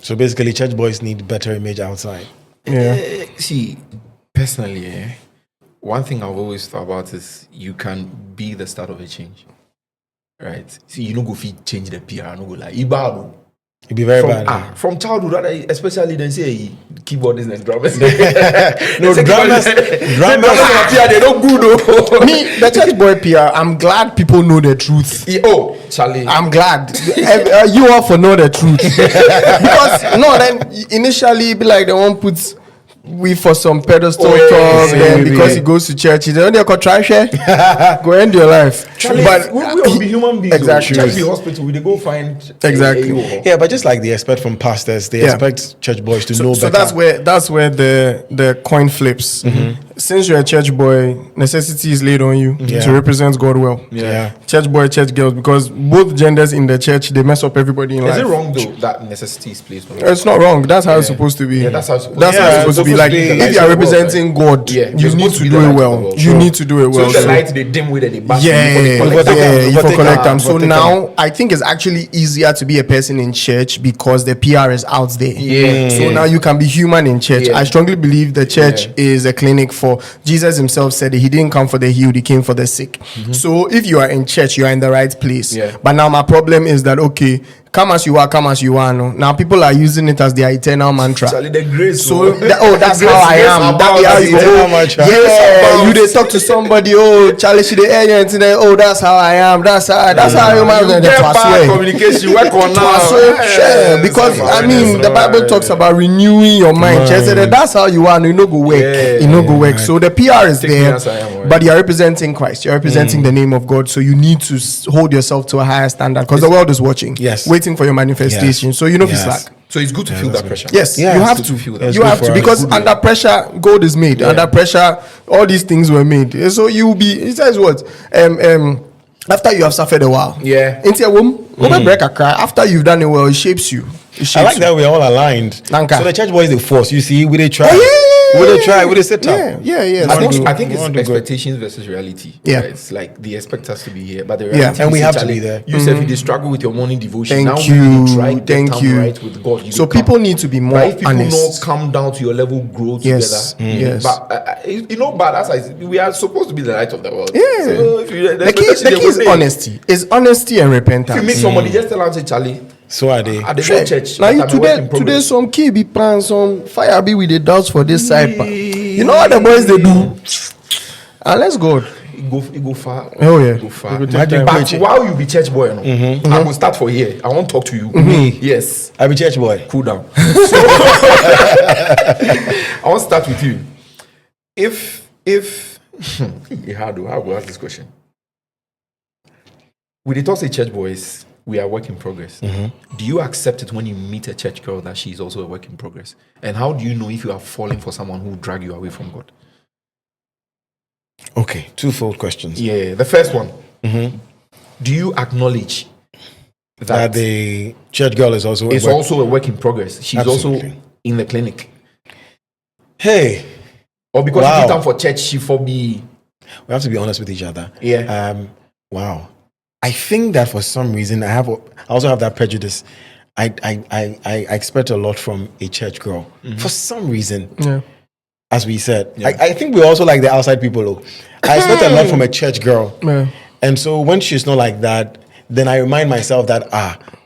So basically, church boys need better image outside. Yeah. See, personally, one thing I've always thought about is you can be the start of a change. Right? See, you don't go fit change the PR, no go like Ibado. It'd be very bad. From childhood, especially then say keyboardists and drummers. No, drummers PR, they don't good though. Me, the church boy PR, I'm glad people know the truth. Oh, Charlie. I'm glad. You all for know the truth. Because, no, then initially, be like, they won't put we for some pedestal talk, then because he goes to church, he's only a contraction. Go end your life. Charlie, but we will be human beings. Exactly. Church be hospital, we they go find exactly. Yeah, but just like they expect from pastors, they expect church boys to know better. So that's where the coin flips. Since you're a church boy, necessity is laid on you to represent God well. Yeah. Church boy, church girls, because both genders in the church, they mess up everybody in life. Is it wrong though that necessity is placed on you? It's not wrong. That's how it's supposed to be. Yeah, that's how it's supposed how it's supposed to be. Like if you are representing God, you need to do it well. You need to do it well. So the light they dim with it, they back you for collect them. So now I think it's actually easier to be a person in church because the PR is out there. Yeah. So now you can be human in church. I strongly believe the church is a clinic for Jesus himself said that he didn't come for the healed, he came for the sick. So if you are in church, you are in the right place. But now my problem is that come as you are. No. Now people are using it as their eternal mantra. Charlie, the grace. So that's how I am. You they talk to somebody. Oh, Charlie, she the air and today. Oh, that's how I am. That's how you man. Communication work on now. Because I mean, the Bible talks about renewing your mind. She said that's how you are. No, you no go work. You no go work. So the PR is there, but you are representing Christ. You are representing the name of God. So you need to hold yourself to a higher standard because the world is watching. Yes. Waiting for your manifestation. So you know it's slack. So it's good to feel that pressure. Yes, you have to feel that. You have to because under pressure, gold is made. Under pressure, all these things were made. So you will be. It says what? After you have suffered a while. Yeah. Into a womb, break a cry. After you've done it well, it shapes you. I like that we're all aligned. So the church boys they force. You see, we they try. We they set up. Yeah. I think it's expectations versus reality. Yeah. Right? It's like the expect us to be here, but the reality and we have to be there. You said if you struggle with your morning devotion, Thank now you. you try to get right with God. So people need to be more honest. If people honest. not come down to your level, grow Yes. together. Yes. But but as I said, we are supposed to be the light of the world. Yeah. So the key is honesty. It's honesty and repentance. If you meet somebody, just tell them, say, Charlie. So are they? At the go church. Now today some key be plan some fire be with the doubts for this side. You know what the boys they do? And let's go. It go far. Oh yeah. Go far. But while you be church boy, I will start for here. I won't talk to you. Me? Yes. I be church boy. Cool down. I want to start with you. If how will I ask this question? With the talk say church boys, we are work in progress. Do you accept it when you meet a church girl that she's also a work in progress? And how do you know if you are falling for someone who will drag you away from God? Okay, twofold questions. Yeah, the first one. Do you acknowledge that the church girl is also a work in progress? She's Absolutely. also in the clinic. Hey. Or because she did time for church, she for be. We have to be honest with each other. Yeah. Wow. I think that for some reason I also have that prejudice. I expect a lot from a church girl. For some reason. Yeah. As we said. I think we're also like the outside people though. I expect a lot from a church girl. Yeah. And so when she's not like that, then I remind myself that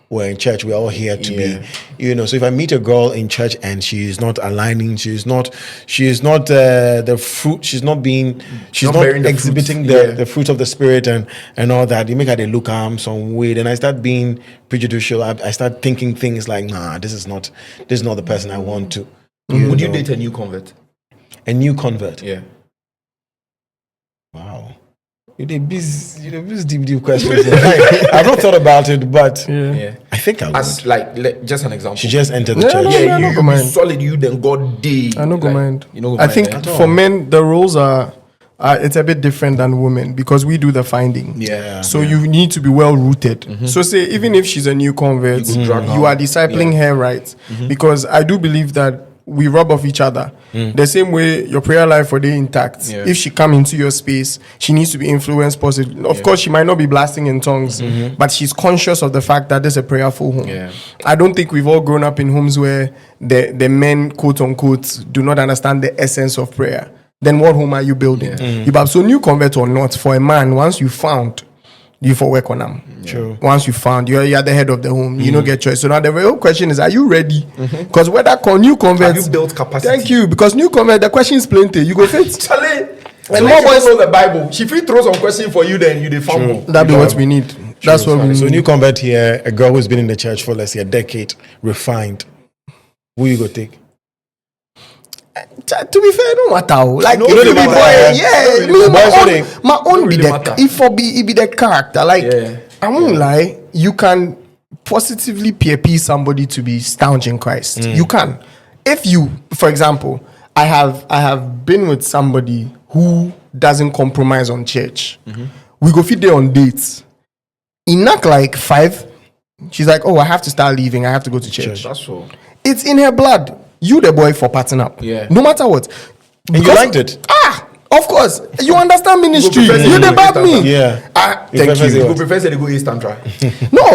we're in church, we're all here to be, so if I meet a girl in church and she's not aligning, she's not the fruit, she's not exhibiting the fruit of the spirit and all that, you make her they look some way, then I start being prejudicial. I start thinking things like, this is not the person I want to. Would you date a new convert? A new convert? Yeah. Wow. You're deep questions. I've not thought about it, but I think I would. As just an example. She just entered the church. You be solid, you then God day. I don't go mind. I think for men the roles are it's a bit different than women because we do the finding. So you need to be well rooted. So say even if she's a new convert, you are discipling her right. Because I do believe that we rub off each other. The same way your prayer life for day intact. Yeah. If she come into your space, she needs to be influenced positively. Of course, she might not be blasting in tongues, but she's conscious of the fact that this is a prayerful home. Yeah. I don't think we've all grown up in homes where the men, quote unquote, do not understand the essence of prayer. Then what home are you building? So new convert or not, for a man, once you found, you for work on them. True. Once you found, you're the head of the home. You don't get choice. So now the real question is, are you ready? Because whether new converts, Have you built capacity? thank you. Because new convert, the question is plenty. You go fit. Charlie, And and more more boys- boys know the Bible. She free throw some question for you, then you dey fumble. That be what we need. That's what we So need. new convert here, a girl who's been in the church for let's say a decade, refined. Who you go take? To be fair, no matter. Like No, if you really be boy, matter. yeah. No, really Me, matter. my own be really the matter. it be the character. Like Yeah. I won't lie, you can positively peer somebody to be staunch in Christ. You can. If you, for example, I have been with somebody who doesn't compromise on church. We go fit there on dates. In knock like 5, she's like, oh, I have to start leaving. I have to go to church. That's all. It's in her blood. You the boy for parting up. Yeah. No matter what. And you Because- liked it? Of course. You understand ministry. prefer You to go debate me. Yeah. Thank prefer you. to- You prefer to go East Tantra.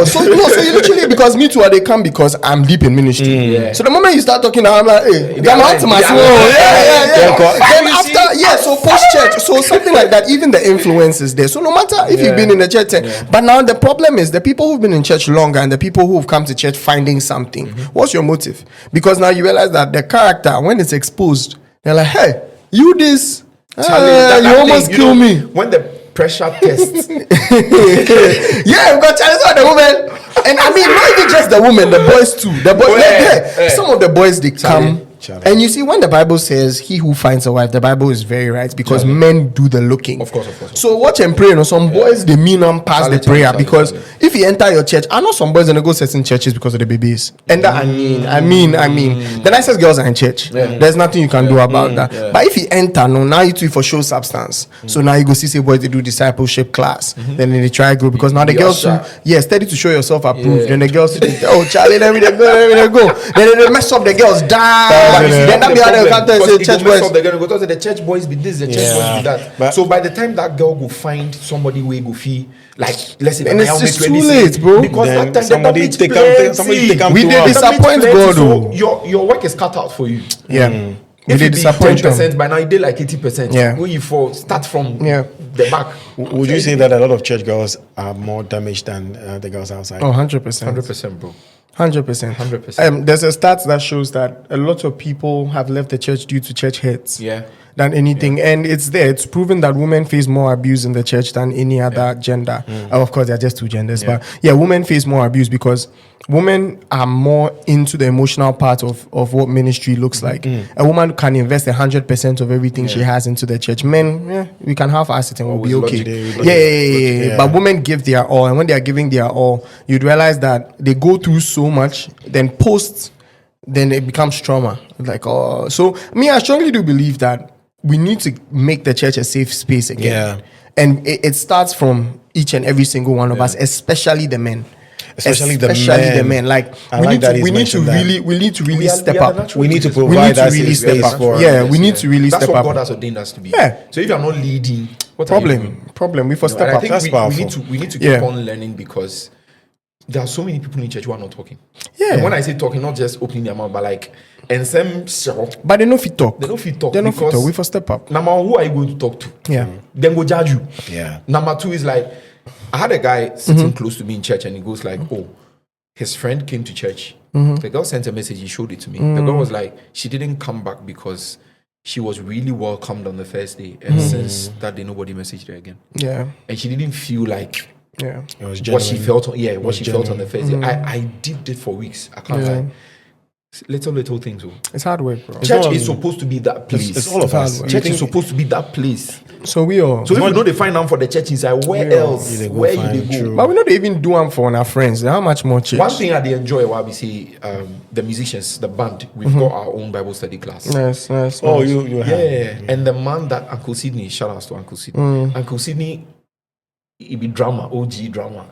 So you literally, because me too, they come because I'm deep in ministry. Yeah. So the moment you start talking, I'm like, hey, They are come out lying. to my They are soul. lying. Yeah. Yeah. Then You see? after, so post church, so something like that, even the influence is there. So no matter if you've been in the church, but now the problem is the people who've been in church longer and the people who've come to church finding something. What's your motive? Because now you realize that the character, when it's exposed, they're like, hey, you this. Charlie, You almost thing, kill know, me. When the pressure test, Yeah, because Charlie saw the woman. And I mean, not even just the women, the boys too. The boys, Oh, yeah. some of the boys they come. Charlie. And you see, when the Bible says, "He who finds a wife," the Bible is very right because men do the looking. Of course. So watch and pray. You know, some boys they mean and pass the prayer because if you enter your church, I know some boys gonna go certain churches because of the babies. And that, I mean, the nicest girls are in church. There's nothing you can do about that. But if you enter, no, now you do it for show substance. So now you go see boys they do discipleship class. Then they try grow because now the Be girls too, usher. steady to show yourself approved. Then the girls say, oh Charlie, let me go. Then they mess up the girls die. Then that be how they come and say church boys. They're gonna go to the church boys be this, the church boys be that. But- So by the time that girl go find somebody who go fee, like let's say And Naomi it's too 26, late, bro. Because Then that time somebody the take damage am- somebody take am We to did us. this- Disappoint Damage God, plenty, oh. so your work is cut out for you. Yeah. We If did you be disappoint 10%, them. by now you did like 80%. Yeah. When you fall, start from Yeah. the back. Would you say that a lot of church girls are more damaged than the girls outside? Oh, 100%. 100%, bro. 100%. 100%. There's a stat that shows that a lot of people have left the church due to church hurts. Yeah. Than anything, and it's there. It's proven that women face more abuse in the church than any other gender. Of course, they're just two genders, but women face more abuse because women are more into the emotional part of what ministry looks like. A woman can invest 100% of everything she has into the church. Men, we can half-ass it and we'll be Always okay. logic. Yeah. But women give their all, and when they are giving their all, you'd realize that they go through so much. Then then it becomes trauma. Like, oh, so me, I strongly do believe that we need to make the church a safe space again. Yeah. And it starts from each and every single one of us, especially the men. Especially the men. men. Like, I we like need that to he's we need to mentioned that. really We are step the up. natural We need to creatures. We need provide to that really safe step space up. for Yeah, we need to really That's step what up. God has ordained us to be. Yeah. So if you are not leading, what are you doing? Problem. We for And step I up. think That's we powerful. need to keep Yeah. on learning because there are so many people in church who are not talking. Yeah. And when I say talking, not just opening their mouth, but like, and some show, But they know fit talk. they don't fit talk. They know fit because talk. We for step up. Number one, who are you going to talk to? Yeah. Then go judge you. Yeah. Number two is like, I had a guy sitting close to me in church and he goes like, oh, his friend came to church. The girl sent a message, he showed it to me. The girl was like, she didn't come back because she was really welcomed on the first day. And since that day, nobody messaged her again. Yeah. And she didn't feel like Yeah. It was what she genuine. felt on, what was she felt on the first day. Mm. I did it for weeks. I can't Yeah. lie. Little things. Oh. It's hard work, bro. Church all- is supposed to be that place. It's all of us. hard. Church is supposed to be that place. So we all. So if you know they find out for the church inside, where Yeah. else? You dey go Where you find, they go? true. But we not even do them for our friends. How much more church? One thing I dey enjoy while we see the musicians, the band, we've got our own Bible study class. Nice. Oh, nice. you have. Yeah, and the man that Uncle Sydney, shout out to Uncle Sydney. Uncle Sydney, he be drama, OG drama,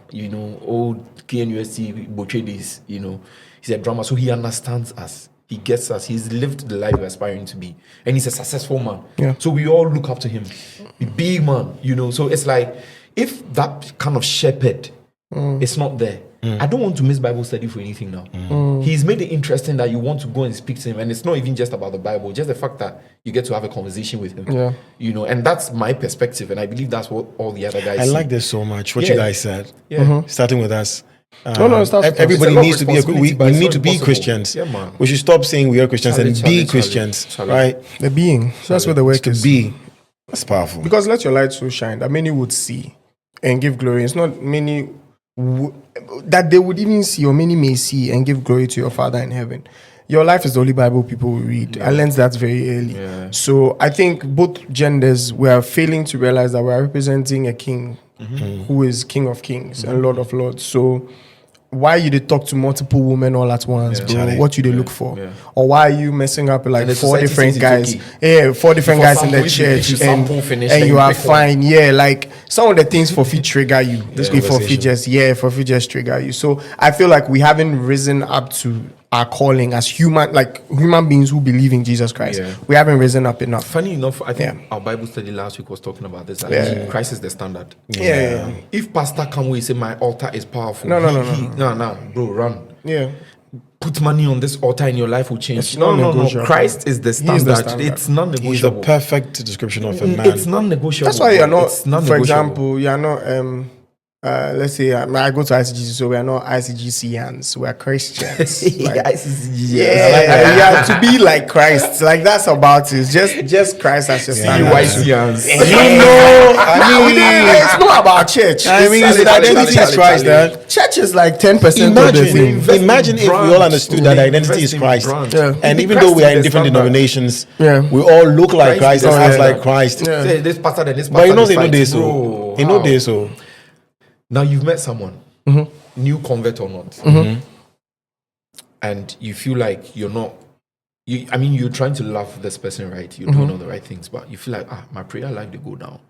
old KNUST Botre days, he's a drama, so he understands us. he gets us. He's lived the life we're aspiring to be, and he's a successful man. Yeah. So we all look up to him, a big man, you know. So it's like if that kind of shepherd is not there, I don't want to miss Bible study for anything now. He's made it interesting that you want to go and speak to him, and it's not even just about the Bible, just the fact that you get to have a conversation with him. Yeah. You know, and that's my perspective, and I believe that's what all the other guys I see. like this so much. What you guys said. Yeah. Starting with us. Everybody Everybody needs to be. We but it's need not to be impossible. Christians. Yeah, man. We should stop saying we are Christians and be Charlie. Christians, right? The being. So that's where the work To is. be. That's powerful. Because let your light so shine that many would see and give glory. It's not many that they would even see, or many may see and give glory to your Father in heaven. Your life is the only Bible people will read. I learned that very early. Yeah. So I think both genders were failing to realize that we are representing a king who is King of Kings and Lord of Lords. So why you did talk to multiple women all at once, bro? Charlie. What you did look for? Yeah. Or why are you messing up with like And the 4 society different says guys? it's okay. Yeah, 4 different For guys in the sample, if church, you sample, finish, and then you you are pick one. fine. Yeah, like some of the things for fit trigger you. This for fit conversation. just trigger you. So I feel like we haven't risen up to our calling as human beings who believe in Jesus Christ. Yeah. We haven't risen up enough. Funny enough, I think our Bible study last week was talking about this. That Yeah. Christ is the standard. Yeah. If pastor come and say my altar is powerful, No, bro, run. Yeah. Put money on this altar and your life will change. It's No. non-negotiable. Christ is the He standard. is the standard. It's He's the non-negotiable. perfect description of a man. It's non-negotiable. That's why you're not, It's for non-negotiable. example, you're not, let's say I go to ICGC, so we are not ICGCians, we are Christians. Like, yeah, you have to be like Christ. Like that's about it. Just Christ as your standard. UYCians. It's not about church. I mean, It's the identity is Christ, man. Church is like 10% of the thing. Imagine if we all understood that identity is Christ. Yeah. And even though we are in different denominations, Yeah. we all look like Christ and is the act standard. like Christ. Yeah. Say this pastor, then this pastor. But you know, they this know fight. this, so Bro, you know how? this, so Now you've met someone, new convert or not, and you feel like you're not. You're trying to love this person, right? You're doing all the right things, but you feel like, my prayer life they go down.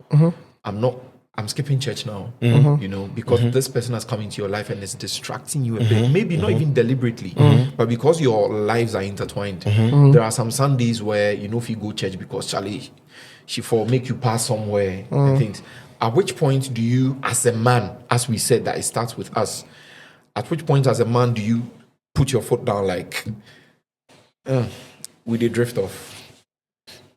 I'm skipping church now, you know, because this person has come into your life and it's distracting you a bit. Maybe not even deliberately, but because your lives are intertwined. There are some Sundays where if you go church because Charlie, she for make you pass somewhere and things. At which point do you, as a man, as we said that it starts with us, at which point as a man do you put your foot down like, we did drift off?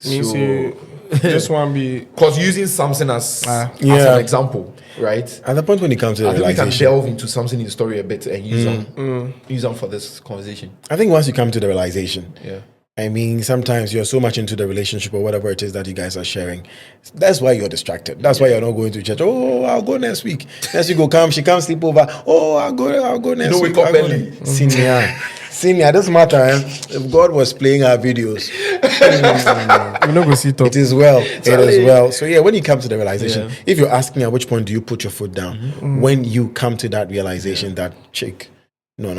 You see, this one be Because using Samson as Yeah. an example, right? at the point when it comes to the I think we can realization, delve into Samson in the story a bit and use them for this conversation. I think once you come to the realization, Yeah. I mean, sometimes you're so much into the relationship or whatever it is that you guys are sharing. That's why you're distracted. That's why you're not going to church. Oh, I'll go next week. Next week will come. She comes sleep over. Oh, I'll go next don't week. wake up I'll go early. Senior, doesn't matter. If God was playing our videos, we not go see top. it is well. It is well. So yeah, when you come to the realization, Yeah. if you're asking at which point do you put your foot down, when you come to that realization that chick, no.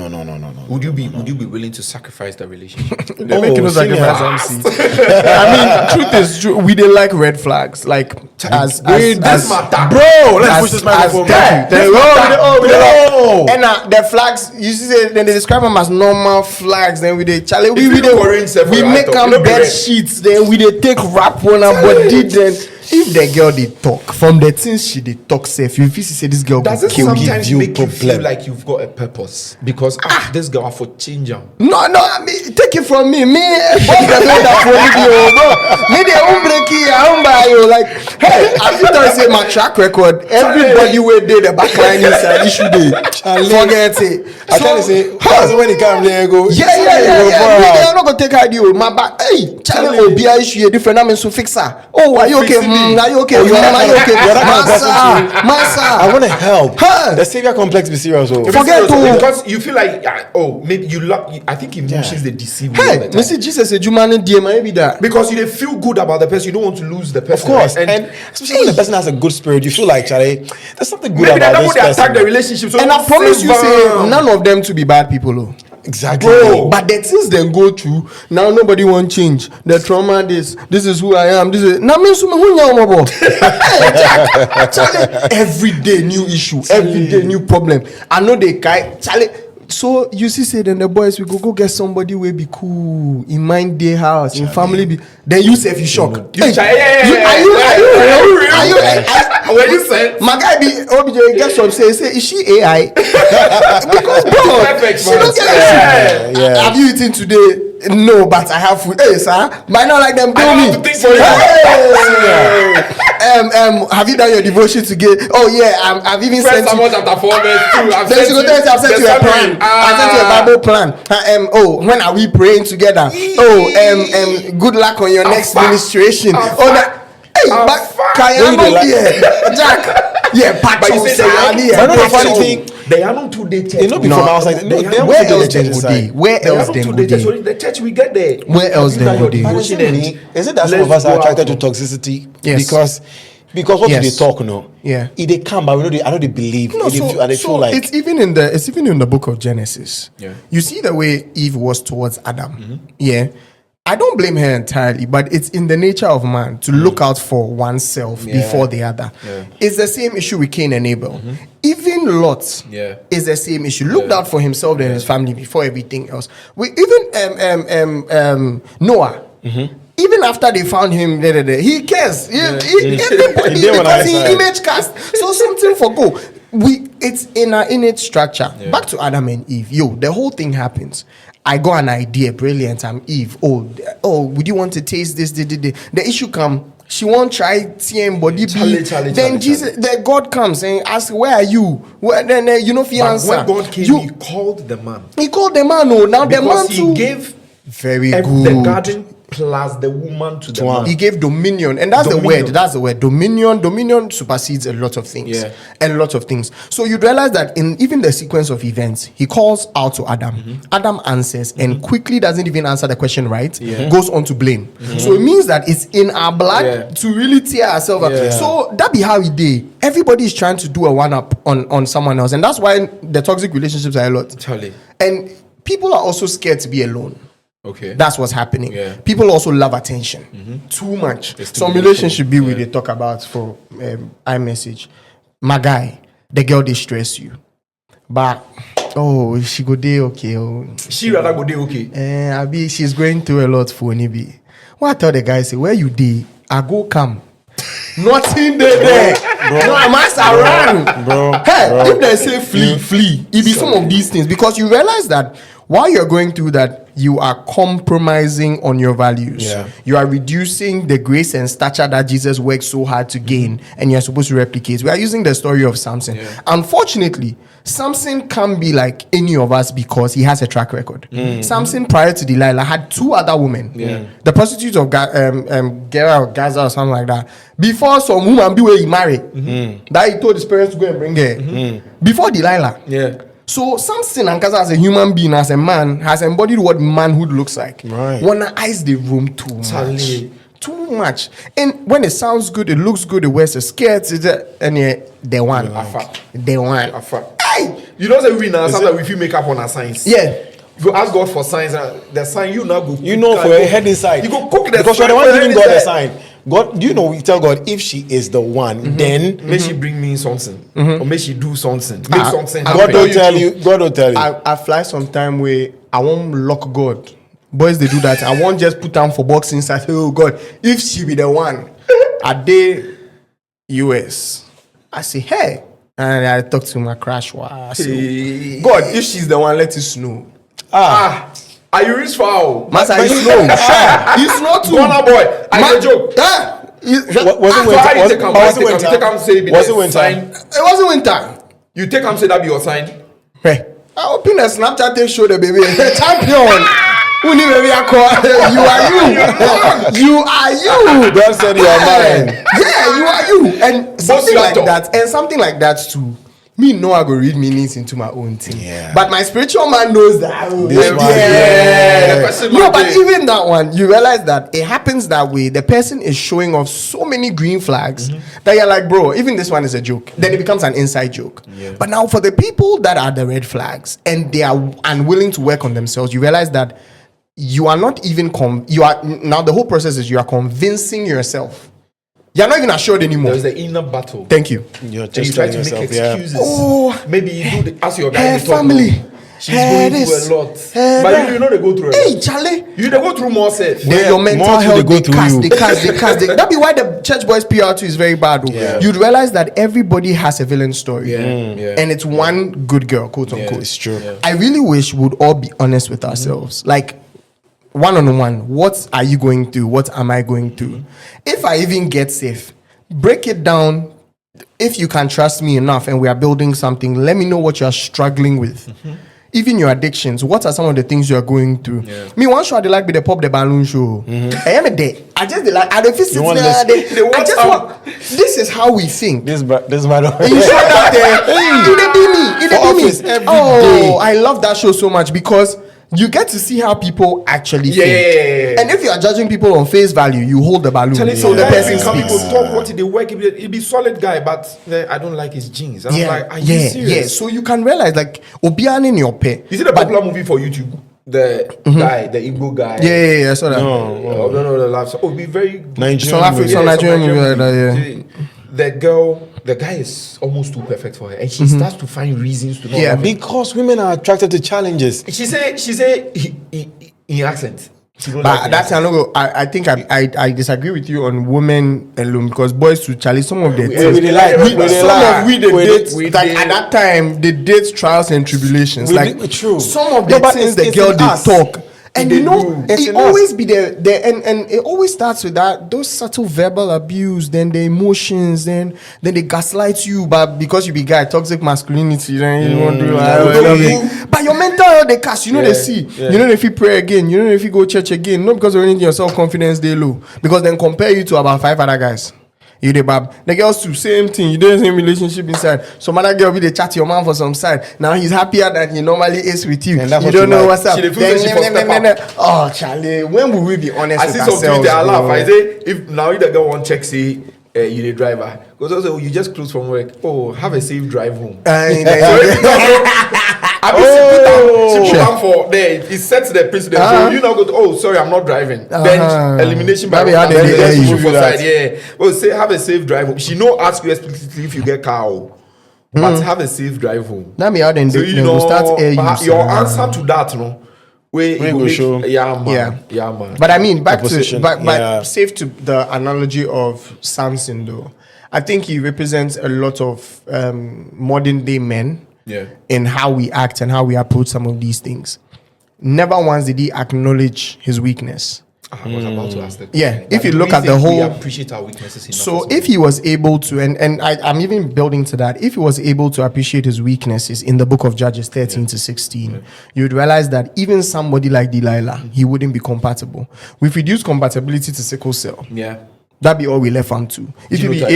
Would you be willing to sacrifice the relationship? They make no senior. sacrifice MC. I mean, truth is true. We didn't like red flags. Like as bro, this matter. let's push this microphone back. And the flags, you see, then they describe them as normal flags. Then we they Charlie, we make them bed sheets. Then we they take rap on our body. Then if the girl they talk from the things she they talk safe, you feel say this girl Does go it kill you. sometimes you make you feel problem. like you've got a purpose? Because this girl for change her. No, I mean, take it from me. Both the way that for video, bro. Me they won't break it, I won't buy you. Like, hey, I feel to say my track record. Everybody will do the backline inside issue day. Forget it. I tell you, say, when he comes there, go. Yeah. Me, I'm not gonna take idea. My back. Hey, Charlie will be a issue different. I'm in fixer. Oh, are you okay? Are you okay? Are you okay? Massa. I want to help. Huh. The savior complex be serious. Oh. Forget to. Because you feel like maybe you love. I think emotions they deceive you all the Hey, time. Mr. Jesus said, "You man, dear, maybe that." Because you feel good about the person, you don't want to lose the person. Of course, right? and especially when the person has a good spirit, you feel like, Charlie, there's something good maybe about they this don't person. attack the relationship. So And I promise you, say none. none of them to be bad people, oh. Exactly. Bro, but the things they go through now, nobody want change. The trauma, this is who I am. This is now me Charlie, every day new issue, every day new problem. I know they guy Charlie. So you see, say then the boys we go get somebody will be cool in mind their house in family. Then you say if you shock. Are you? When you said my guy be OBJ get some say is she AI? Because bro, perfect, she don't get it. Have you eaten today? No, but I have food. Hey, sir, might not like them. Tell me. Have you done your devotion to get? Oh yeah, I've even First sent Samuel chapter 4 verse 2. I've sent you a plan. I've sent you a Bible plan. When are we praying together? Good luck on your next ministration. But Jack. Yeah, but you say funny thing. They are not too dated. They not be from outside. Where else they would be? Where else they would be? The church we get there. Where else they would be? Is it that some of us are attracted to toxicity? Yes. Because what do they talk now? Yeah. If they come, but I know they believe. No, they feel like it's even in the book of Genesis. Yeah. You see the way Eve was towards Adam. Mm-hmm. Yeah. I don't blame her entirely, but it's in the nature of man to look out for oneself before the other. Yeah. It's the same issue with Cain and Abel. Mm-hmm. Even Lot is the same issue. Looked out for himself and his family before everything else. Noah. Mm-hmm. Even after they found him, he cares. Everybody because he image cast. So something for go. It's in our innate structure. Yeah. Back to Adam and Eve. The whole thing happens. I got an idea, brilliant. I'm Eve. Oh, would you want to taste this? The issue come. She won't try TM body. Then Jesus, then God comes and asks, "Where are you?" Then fiance. When God came, He called the man. He called the man. Oh, now because the man too. He gave very good the garden plus the woman to the man. He gave dominion, and that's the word. That's the word. Dominion supersedes a lot of things. Yeah. A lot of things. So you realize that in even the sequence of events, he calls out to Adam. Mm-hmm. Adam answers and quickly doesn't even answer the question right. Yeah. Goes on to blame. Mm-hmm. So it means that it's in our blood to really tear ourselves up. Yeah. So that be how we did. Everybody is trying to do a one-up on someone else, and that's why the toxic relationships are a lot. Totally. And people are also scared to be alone. Okay, that's what's happening. Yeah. People also love attention too much. Some relationship we they talk about for iMessage. My guy, the girl they stress you, but she go day okay. She rather go day okay. She's going through a lot for Nibi. What I tell the guy say where you day? I go come. Nothing there. No, I must run, bro. Hey, if they say flee, it be some of these things because you realize that. While you're going through that, you are compromising on your values. Yeah. You are reducing the grace and stature that Jesus worked so hard to gain, and you're supposed to replicate. We are using the story of Samson. Yeah. Unfortunately, Samson can't be like any of us because he has a track record. Mm-hmm. Samson, prior to Delilah, had 2 other women. Yeah. The prostitute of Gera or Gaza or something like that. Before some woman be where he married, that he told his parents to go and bring her. Mm-hmm. Before Delilah. Yeah. So Samson and Gaza as a human being, as a man, has embodied what manhood looks like. Right. Wanna ice the room too much. Too much. And when it sounds good, it looks good, it wears a skirt, they want. They want. Hey! You know say we now sometimes if you make up on our signs. Yeah. You ask God for signs, the sign you now go. You know for your head inside. You go cook the because you're the one giving God a sign. God, we tell God if she is the one, then may she bring me something, or may she do something, make something. God don't tell you. God don't tell you. I fly sometime where I won't lock God. Boys they do that. I won't just put down for boxing. Say, oh God, if she be the one, at the US, I say hey, and I talk to my crush. Wow, say, God, if she's the one, let us know. Are you rich foul? Master, it's no. It's not too. Ghana boy, I joke. Was it winter? It wasn't winter. You take him say that be your sign. Hey, I open a Snapchat and show the baby champion. You are you. God said you are mine. Yeah, you are you. And something like that. And something like that too. Me know I go read meanings into my own thing. Yeah. But my spiritual man knows that. No, but even that one, you realize that it happens that way. The person is showing off so many green flags that you're like, bro, even this one is a joke. Then it becomes an inside joke. Yeah. But now for the people that are the red flags and they are unwilling to work on themselves, you realize that you are not even now the whole process is you are convincing yourself. You're not even assured anymore. There's the inner battle. Thank you. You're just trying to make excuses. Oh, maybe you do ask your guy. Family. she's going through a lot. But you know they go through a lot. Hey, Charlie. You they go through more self. Your mental health, they cast. That'd be why the church boys PR2 is very bad. Yeah. You'd realize that everybody has a villain story. And it's one good girl, quote unquote. It's true. Yeah. I really wish we'd all be honest with ourselves. Like, one-on-one, what are you going through? What am I going through? If I even get safe, break it down. If you can trust me enough and we are building something, let me know what you're struggling with. Even your addictions, what are some of the things you're going through? Me, one show I like be the pop the balloon show. I am a day. I just like I don't feel this is how we think. This man. You show that there. It be me. Oh, I love that show so much because you get to see how people actually think. And if you are judging people on face value, you hold the balloon. So the person speaks. people talk what they work, he be solid guy, but I don't like his jeans. And I'm like, are you serious? So you can realize like Obian in your pay. Is it a popular movie for YouTube? The guy, the Igbo guy. Yeah, I saw that. No, the laugh. So be very Nigerian movie like that, The girl, the guy is almost too perfect for her, and she starts to find reasons to not love him. Because women are attracted to challenges. She say in accent. But that's I think I disagree with you on women alone because boys to Charlie, some of the at that time they date trials and tribulations. True. Some of the things the girl they talk. And you know, it always be there, and it always starts with those subtle verbal abuse, then the emotions, then they gaslight you, but because you be guy, toxic masculinity, then you want to do but your mental health they cast, you know they see, you know if you pray again, you know if you go church again, not because of anything your self-confidence they low, because then compare you to about 5 other guys. You the bab. The girls do same thing. You do the same relationship inside. Some other girl be the chat your man for some side. Now he's happier than he normally is with you. And that's you what don't know like. what's up. Then, oh, Charlie, when will we be honest with ourselves? I see some Twitter, I laugh. I say, if now you the girl want check, say you the driver. Because also you just close from work. Oh, have a safe drive home. She put down for there. It sets the precedent. So you now go to, oh, sorry, I'm not driving. Then elimination by well, say have a safe drive home. She no ask you explicitly if you get car, but have a safe drive home. That me how then so you know start your answer to that, no. Yeah, man. But I mean, back to but safe to the analogy of Samson though. I think he represents a lot of modern day men. In how we act and how we approach some of these things. Never once did he acknowledge his weakness. I was about to ask that. Yeah, if you look at the whole, we appreciate our weaknesses enough. So if he was able to, and I'm even building to that, if he was able to appreciate his weaknesses in the book of Judges 13 to 16, you'd realize that even somebody like Delilah, he wouldn't be compatible. We've reduced compatibility to sickle cell. That be all we left on to. If you be that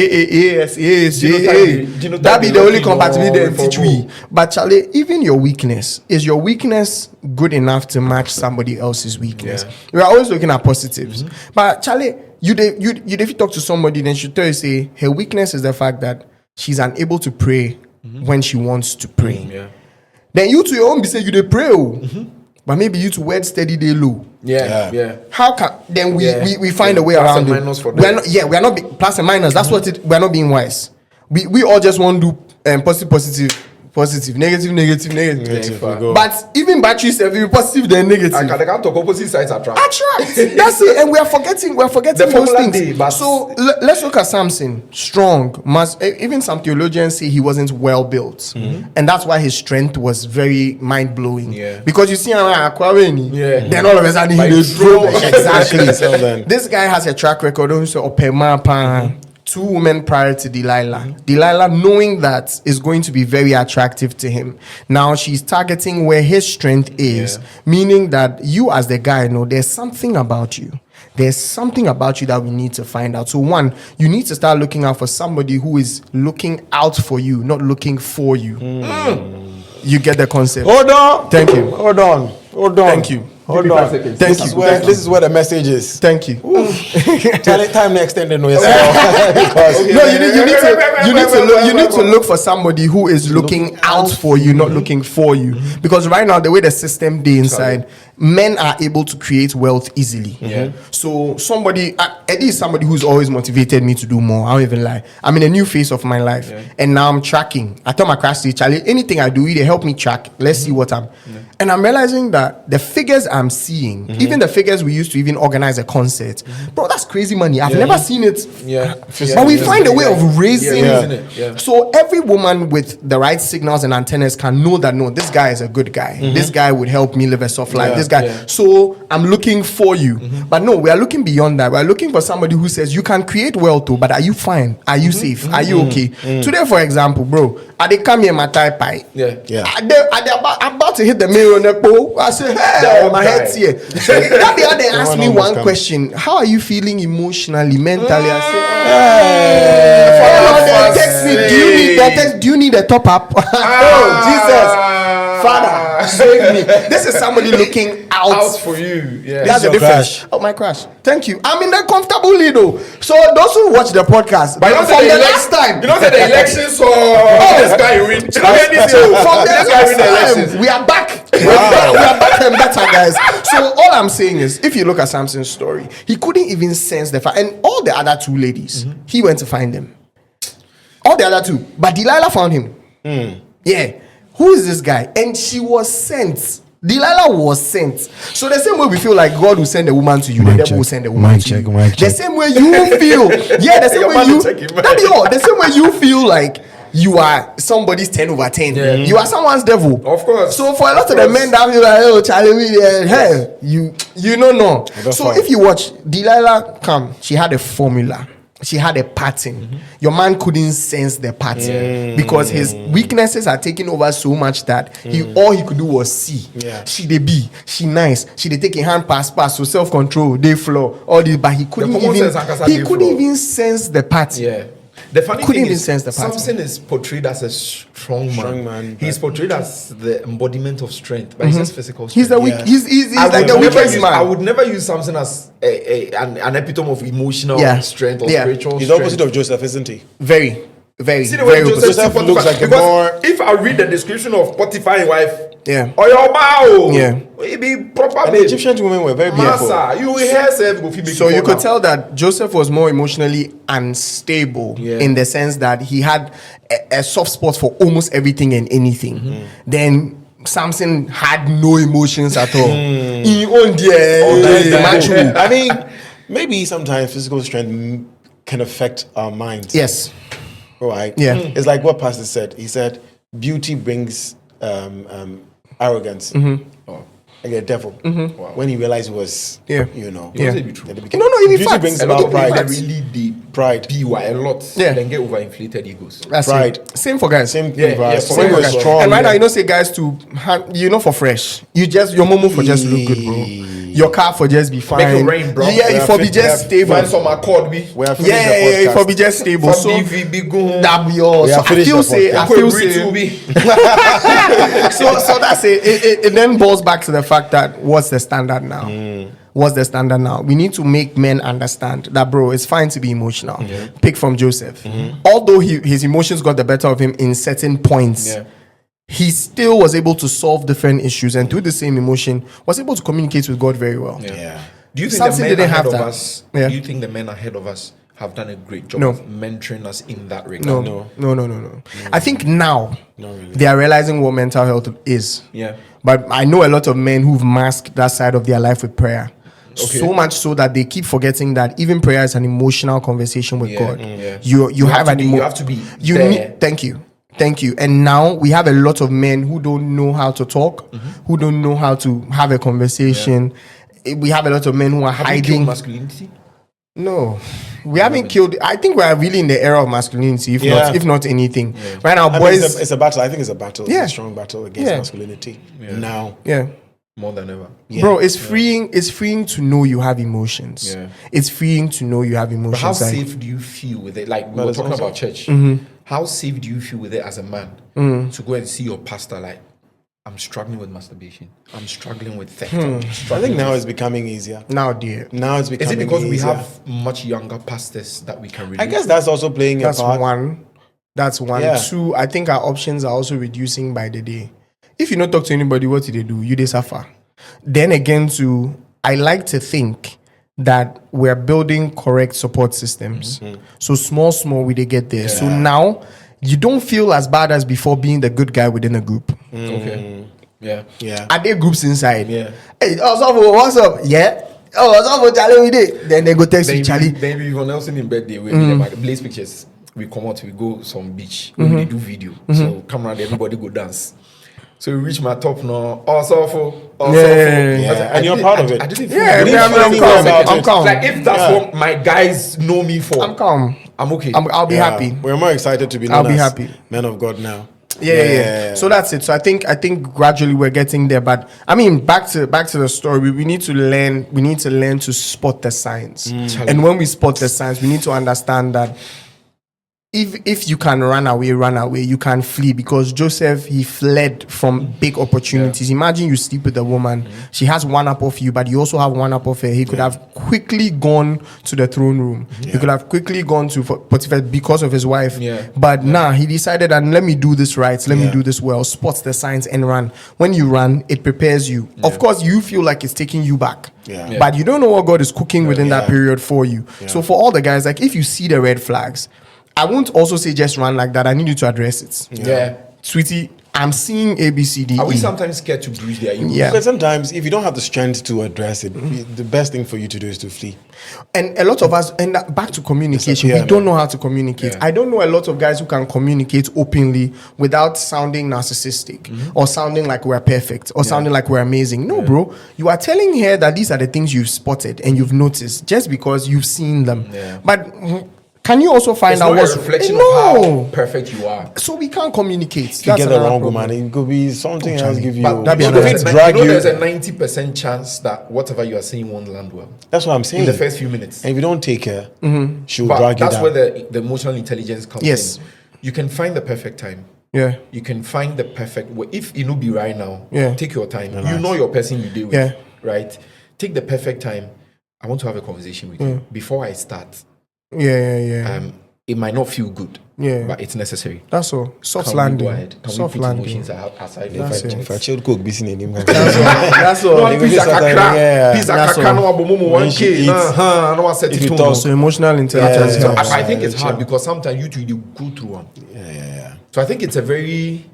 be the only compatibility they teach we. But Charlie, even your weakness, is your weakness good enough to match somebody else's weakness? We are always looking at positives. But Charlie, you if you talk to somebody, then she tell you say her weakness is the fact that she's unable to pray when she wants to pray. Then you to your own be say you dey pray. But maybe you to word steady day low. How can then we find a way around it? We are not plus and minus. That's what we are not being wise. We all just want to do positive, negative. But even batteries have be positive then negative. I can't talk opposite sides attract. That's it. And we are forgetting those things. So let's look at Samson. Strong. Even some theologians say he wasn't well built. And that's why his strength was very mind-blowing. Because you see then all of a sudden he drove. Exactly. This guy has a track record of 2 women prior to Delilah. Delilah, knowing that, is going to be very attractive to him. Now she's targeting where his strength is, meaning that you as the guy know there's something about you. There's something about you that we need to find out. So one, you need to start looking out for somebody who is looking out for you, not looking for you. You get the concept. Hold on. Thank you. Hold on. Thank you. Hold me on. 5 seconds. Thank This is you. where this is where the message is. Thank you. Time extended no because No, you need to look for somebody who is looking out for you, not looking for you. Because right now, the way the system day inside, men are able to create wealth easily. So somebody, Eddie is somebody who's always motivated me to do more. I don't even lie. I'm in a new phase of my life, and now I'm tracking. I told my class teacher, Charlie, anything I do, either help me track. Let's see what I'm. And I'm realizing that the figures I'm seeing, even the figures we used to even organize a concert, bro, that's crazy money. I've never seen it. But we find a way of raising it. So every woman with the right signals and antennas can know that, no, this guy is a good guy. This guy would help me live a soft life. This guy. So I'm looking for you. But no, we are looking beyond that. We're looking for somebody who says, you can create wealth too, but are you fine? Are you safe? Are you okay? Today, for example, bro, I they come here my tie pie. I'm about to hit the mirror on the pole. I say, hey, my head's here. So that the other asked me one question. How are you feeling emotionally, mentally? I say, text me. Do you need a top up? Oh, Jesus. Father, save me. This is somebody looking out for you. That's the difference. Crash. Oh, my crash. Thank you. I'm in the comfortable lead. So those who watch the podcast, But from the last time, you know that the elections or this guy win. from the last time, we are back. We are back and better, guys. So all I'm saying is, if you look at Samson's story, he couldn't even sense the fact, and all the other two ladies, he went to find them. All the other two, but Delilah found him. Yeah, who is this guy? And she was sent. Delilah was sent. So the same way we feel like God will send a woman to you, the devil will send a woman to you. The same way you feel, the same way you. That be all. The same way you feel like you are somebody's 10/10. You are someone's devil. Of course. So for a lot of the men that feel like, oh, Charlie, hey, you don't know. So if you watch Delilah come, she had a formula. She had a pattern. Your man couldn't sense the pattern because his weaknesses are taking over so much that all he could do was see. She dey be, she nice, she dey take a hand pass, so self-control, day floor, all this, but he couldn't even sense the pattern. The funny thing is, sense the pattern. Samson is portrayed as a strong man. He's portrayed as the embodiment of strength, but he's just physical strength. He's the weak. He's like the weakest man. I would never use Samson as an epitome of emotional strength or spiritual strength. He's the opposite of Joseph, isn't he? Very. See the way Joseph looks like because if I read the description of Potiphar's wife, or your bow, it be proper. And the Egyptian women were very beautiful. So you could tell that Joseph was more emotionally unstable in the sense that he had a soft spot for almost everything and anything. Then Samson had no emotions at all. He owned the I mean, maybe sometimes physical strength can affect our minds. Yes. Right. Yeah. It's like what Pastor said. He said, beauty brings arrogance. Like a devil. Wow. When he realized it was, you know. It be true. No, even beauty facts. brings A lot about of pride. pride. Really deep. Pride. a lot. Then get overinflated egos. That's Pride. it. Same for guys. Same thing for us. for Same guys. for strong. And right now, you know, say guys to, for fresh. You just, your momo for just look good, bro. Your car for just be fine. Make it rain, bro. Yeah, it for be just stable. Find some accord me. We are Yeah, it for be just stable. From So DVB go. that be all. We So are finished the I feel say. So that's it. It then boils back to the fact that what's the standard now? What's the standard now? We need to make men understand that, bro, it's fine to be emotional. Pick from Joseph. Although his emotions got the better of him in certain points, he still was able to solve different issues, and through the same emotion was able to communicate with God very well. Do you think Samson the men didn't ahead have of that. us? Yeah. Do you think the men ahead of us have done a great job No. of mentoring us in that regard? No. I think now they are realizing what mental health is. Yeah. But I know a lot of men who've masked that side of their life with prayer. So much so that they keep forgetting that even prayer is an emotional conversation with God. You have to be there. Thank you. And now we have a lot of men who don't know how to talk, who don't know how to have a conversation. We have a lot of men who are hiding masculinity. No, we haven't killed. I think we are really in the era of masculinity, if not anything. Right now, boys. It's a battle. I think it's a battle. Yeah. It's a strong battle against masculinity now. More than ever. Bro, it's freeing. It's freeing to know you have emotions. It's freeing to know you have emotions. But how safe do you feel with it? Like we were talking about church. How safe do you feel with it as a man to go and see your pastor? Like, I'm struggling with masturbation. I'm struggling with theft. I think now it's becoming easier. Now, dear. Now it's becoming Is it because we easier. have much younger pastors that we can relate I guess that's also playing That's a part. one. That's one. Yeah. Two, I think our options are also reducing by the day. If you don't talk to anybody, what do they do? You they suffer. Then again, too, I like to think that we're building correct support systems. So small, we they get there. So now you don't feel as bad as before being the good guy within a group. Okay. Yeah. Yeah. Are there groups inside? Yeah. Hey, what's up? Yeah. Oh, what's up with Charlie? We did. Then they go text you, Charlie. Then even else in birthday, we like blaze pictures. We come out, we go some beach. We do video. So come around, everybody go dance. So we reach my top now. Also, And you're proud of it. I didn't feel Yeah, really I'm feel calm. about I'm it. calm. Like if that's what my guys know me for, I'm calm. I'm okay. I'll be happy. We're more excited to be I'll known be as happy. men of God now. Yeah. So that's it. So I think gradually we're getting there. But I mean, back to the story. We need to learn. We need to learn to spot the signs. And when we spot the signs, we need to understand that if you can run away, you can flee, because Joseph, he fled from big opportunities. Imagine you sleep with a woman, she has one up of you, but you also have one up of her. He could have quickly gone to the throne room. He could have quickly gone to Potiphar because of his wife. But he decided, and let me do this right, let me do this well, spots the signs and run. When you run, it prepares you. Of course, you feel like it's taking you back. But you don't know what God is cooking within that period for you. So for all the guys, like if you see the red flags, I won't also say just run like that. I need you to address it. Sweetie, I'm seeing A, B, C, D, Are we E. sometimes scared to breathe their ego? But sometimes, if you don't have the strength to address it, the best thing for you to do is to flee. And a lot of us, and back to communication, we don't know how to communicate. I don't know a lot of guys who can communicate openly without sounding narcissistic or sounding like we're perfect or sounding like we're amazing. No, bro. You are telling her that these are the things you've spotted and you've noticed just because you've seen them. But can you also find out what's a reflection of how perfect you are? So we can't communicate. If you get the wrong woman, it could be something else give you. But there's a 90% chance that whatever you are saying won't land well. That's what I'm saying. In the first few minutes. And if you don't take her, she'll drag you down. That's where the emotional intelligence comes in. You can find the perfect time. You can find the perfect way. If it will be right now, take your time. You know your person you deal with, right? Take the perfect time. I want to have a conversation with you before I start. It might not feel good, but it's necessary. That's all. Soft landing. landing. Can Soft we put landing. emotions aside? If I child cook, busy in him. That's all. If you talk, So emotional intelligence. So I think it's hard because sometimes you go through one. So I think it's a very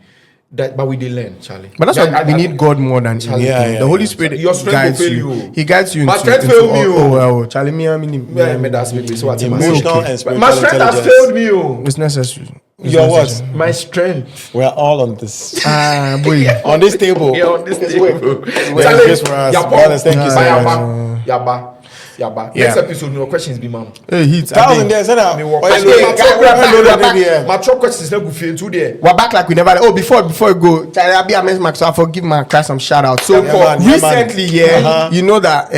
but we did learn, Charlie. But that's why we need God more than anything. The Holy Spirit your strength guides will fail you. He guides you. My strength failed me. Charlie, that's me. So what's emotional and spiritual my strength has failed me. It's necessary. Your what? My strength. We're all on this. Boy. On this table. Yeah, on this table. Just for us. Brothers, thank you so much. Yaba. Next episode, no questions be man. Hey, heat. 1,000 there, said my top questions not go feel too there. We're back like we never. Oh, before we go, Charlie, I'll be a mess, Max. So I forgive my class some shout out. So recently, you know that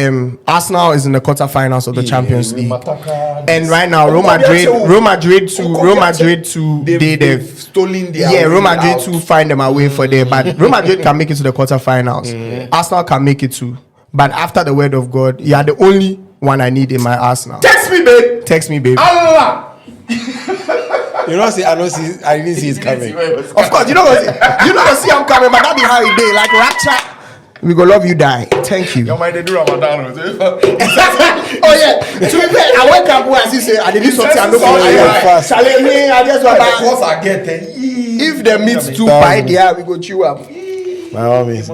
Arsenal is in the quarterfinals of the Champions League, and right now Real Madrid to they've stolen their Real Madrid to find them away for there, but Real Madrid can make it to the quarterfinals. Arsenal can make it too, but after the word of God, you are the only one I need in my Arsenal. Text me, babe. Allah. You know, I didn't see it coming. Of course, you don't see I'm coming, but that be how it day. Like Rapture, we go love you die. Thank you. You might do Ramadan. Oh yeah. To be fair, I wake up when I see say I did something. I look fast. Challenge me. I just want I get if the meat's too bad, we go chew up. By all means,